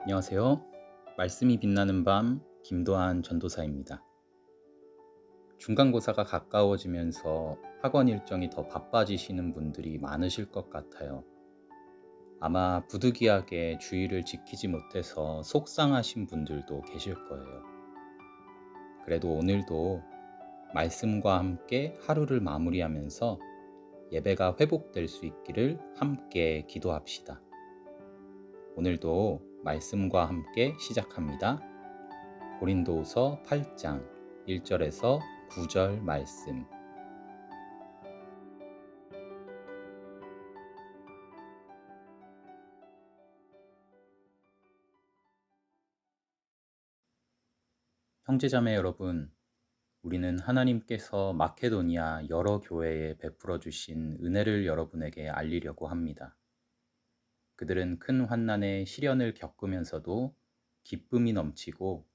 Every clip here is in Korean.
안녕하세요. 말씀이 빛나는 밤 김도한 전도사입니다. 중간고사가 가까워지면서 학원 일정이 더 바빠지시는 분들이 많으실 것 같아요. 아마 부득이하게 주의를 지키지 못해서 속상하신 분들도 계실 거예요. 그래도 오늘도 말씀과 함께 하루를 마무리하면서 예배가 회복될 수 있기를 함께 기도합시다. 오늘도 말씀과 함께 시작합니다. 고린도후서 8장 1절에서 9절 말씀. 형제자매 여러분, 우리는 하나님께서 마케도니아 여러 교회에 베풀어 주신 은혜를 여러분에게 알리려고 합니다. 그들은 큰 환난에 시련을 겪으면서도 기쁨이 넘치고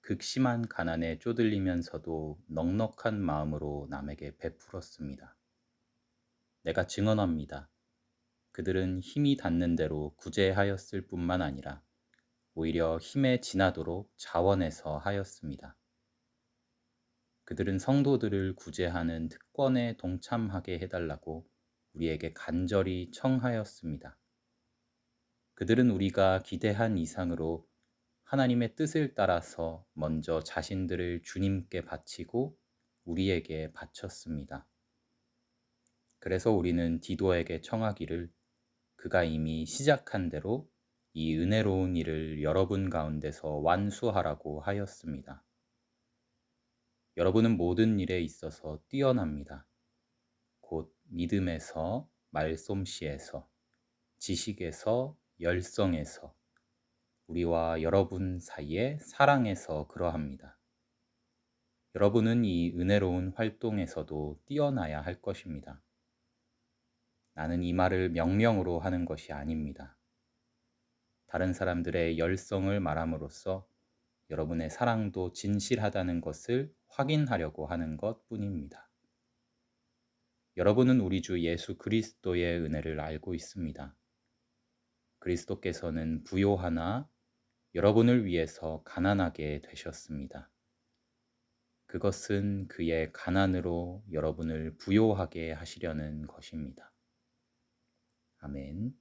극심한 가난에 쪼들리면서도 넉넉한 마음으로 남에게 베풀었습니다. 내가 증언합니다. 그들은 힘이 닿는 대로 구제하였을 뿐만 아니라 오히려 힘에 지나도록 자원해서 하였습니다. 그들은 성도들을 구제하는 특권에 동참하게 해달라고 우리에게 간절히 청하였습니다. 그들은 우리가 기대한 이상으로 하나님의 뜻을 따라서 먼저 자신들을 주님께 바치고 우리에게 바쳤습니다. 그래서 우리는 디도에게 청하기를 그가 이미 시작한 대로 이 은혜로운 일을 여러분 가운데서 완수하라고 하였습니다. 여러분은 모든 일에 있어서 뛰어납니다. 곧 믿음에서, 말솜씨에서, 지식에서, 열성에서, 우리와 여러분 사이의 사랑에서 그러합니다. 여러분은 이 은혜로운 활동에서도 뛰어나야 할 것입니다. 나는 이 말을 명령으로 하는 것이 아닙니다. 다른 사람들의 열성을 말함으로써 여러분의 사랑도 진실하다는 것을 확인하려고 하는 것 뿐입니다. 여러분은 우리 주 예수 그리스도의 은혜를 알고 있습니다. 그리스도께서는 부요하나 여러분을 위해서 가난하게 되셨습니다. 그것은 그의 가난으로 여러분을 부요하게 하시려는 것입니다. 아멘.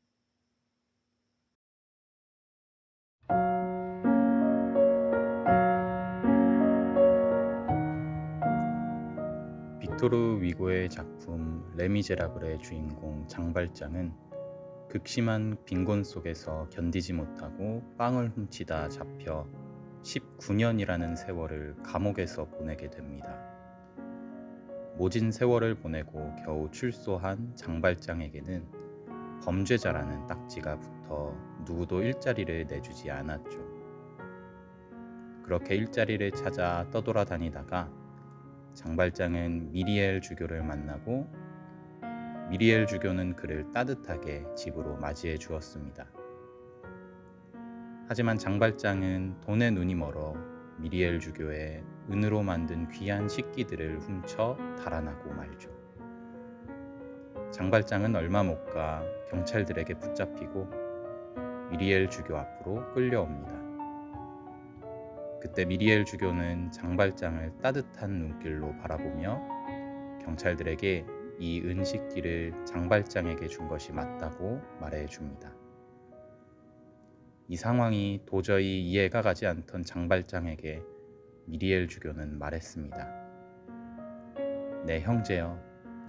빅토르 위고의 작품 레미제라블의 주인공 장발장은 극심한 빈곤 속에서 견디지 못하고 빵을 훔치다 잡혀 19년이라는 세월을 감옥에서 보내게 됩니다. 모진 세월을 보내고 겨우 출소한 장발장에게는 범죄자라는 딱지가 붙어 누구도 일자리를 내주지 않았죠. 그렇게 일자리를 찾아 떠돌아다니다가 장발장은 미리엘 주교를 만나고 미리엘 주교는 그를 따뜻하게 집으로 맞이해 주었습니다. 하지만 장발장은 돈에 눈이 멀어 미리엘 주교의 은으로 만든 귀한 식기들을 훔쳐 달아나고 말죠. 장발장은 얼마 못 가 경찰들에게 붙잡히고 미리엘 주교 앞으로 끌려옵니다. 그때 미리엘 주교는 장발장을 따뜻한 눈길로 바라보며 경찰들에게 이 은식기를 장발장에게 준 것이 맞다고 말해줍니다. 이 상황이 도저히 이해가 가지 않던 장발장에게 미리엘 주교는 말했습니다. 네, 형제여,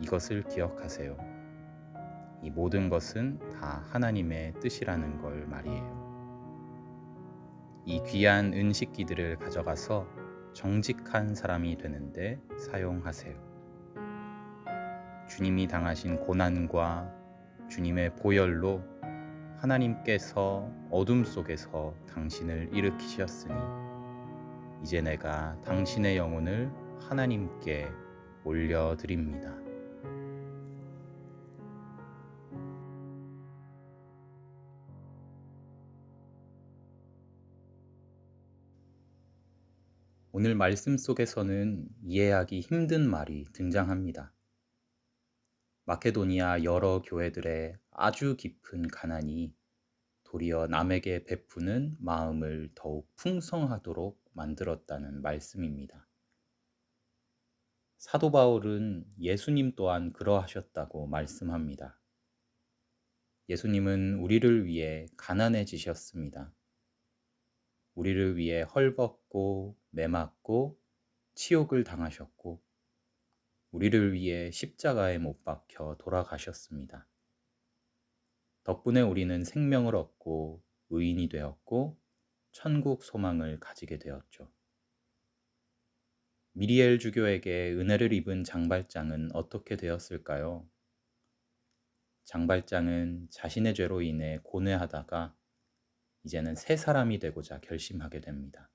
이것을 기억하세요. 이 모든 것은 다 하나님의 뜻이라는 걸 말이에요. 이 귀한 은식기들을 가져가서 정직한 사람이 되는데 사용하세요. 주님이 당하신 고난과 주님의 보혈로 하나님께서 어둠 속에서 당신을 일으키셨으니 이제 내가 당신의 영혼을 하나님께 올려드립니다. 오늘 말씀 속에서는 이해하기 힘든 말이 등장합니다. 마케도니아 여러 교회들의 아주 깊은 가난이 도리어 남에게 베푸는 마음을 더욱 풍성하도록 만들었다는 말씀입니다. 사도 바울은 예수님 또한 그러하셨다고 말씀합니다. 예수님은 우리를 위해 가난해지셨습니다. 우리를 위해 헐벗고 매맞고 치욕을 당하셨고 우리를 위해 십자가에 못 박혀 돌아가셨습니다. 덕분에 우리는 생명을 얻고 의인이 되었고 천국 소망을 가지게 되었죠. 미리엘 주교에게 은혜를 입은 장발장은 어떻게 되었을까요? 장발장은 자신의 죄로 인해 고뇌하다가 이제는 새 사람이 되고자 결심하게 됩니다.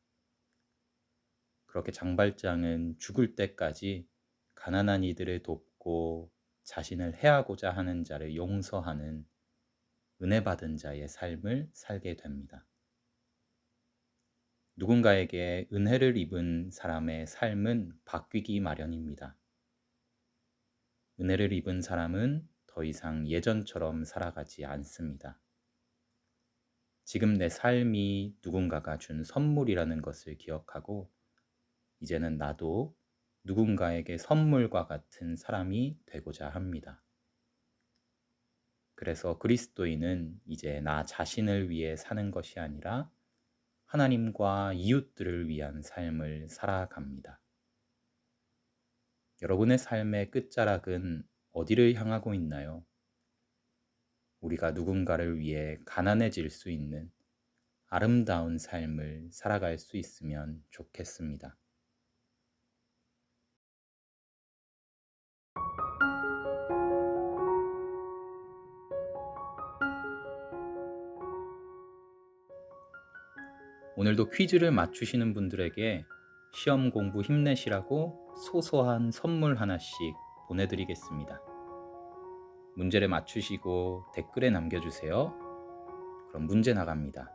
그렇게 장발장은 죽을 때까지 가난한 이들을 돕고 자신을 해하고자 하는 자를 용서하는 은혜 받은 자의 삶을 살게 됩니다. 누군가에게 은혜를 입은 사람의 삶은 바뀌기 마련입니다. 은혜를 입은 사람은 더 이상 예전처럼 살아가지 않습니다. 지금 내 삶이 누군가가 준 선물이라는 것을 기억하고 이제는 나도 누군가에게 선물과 같은 사람이 되고자 합니다. 그래서 그리스도인은 이제 나 자신을 위해 사는 것이 아니라 하나님과 이웃들을 위한 삶을 살아갑니다. 여러분의 삶의 끝자락은 어디를 향하고 있나요? 우리가 누군가를 위해 가난해질 수 있는 아름다운 삶을 살아갈 수 있으면 좋겠습니다. 오늘도 퀴즈를 맞추시는 분들에게 시험 공부 힘내시라고 소소한 선물 하나씩 보내드리겠습니다. 문제를 맞추시고 댓글에 남겨주세요. 그럼 문제 나갑니다.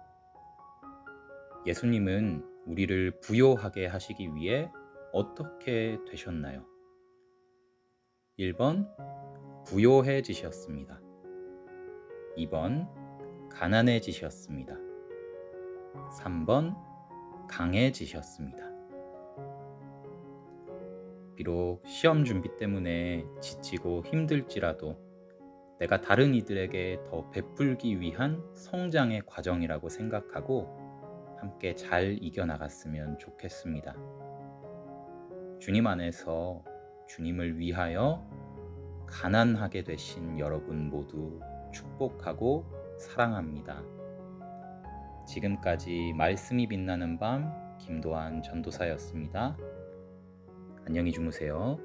예수님은 우리를 부요하게 하시기 위해 어떻게 되셨나요? 1번 부요해지셨습니다. 2번 가난해지셨습니다. 3번 강해지셨습니다. 비록 시험 준비 때문에 지치고 힘들지라도 내가 다른 이들에게 더 베풀기 위한 성장의 과정이라고 생각하고 함께 잘 이겨나갔으면 좋겠습니다. 주님 안에서 주님을 위하여 가난하게 되신 여러분 모두 축복하고 사랑합니다. 지금까지 말씀이 빛나는 밤 김도한 전도사였습니다. 안녕히 주무세요.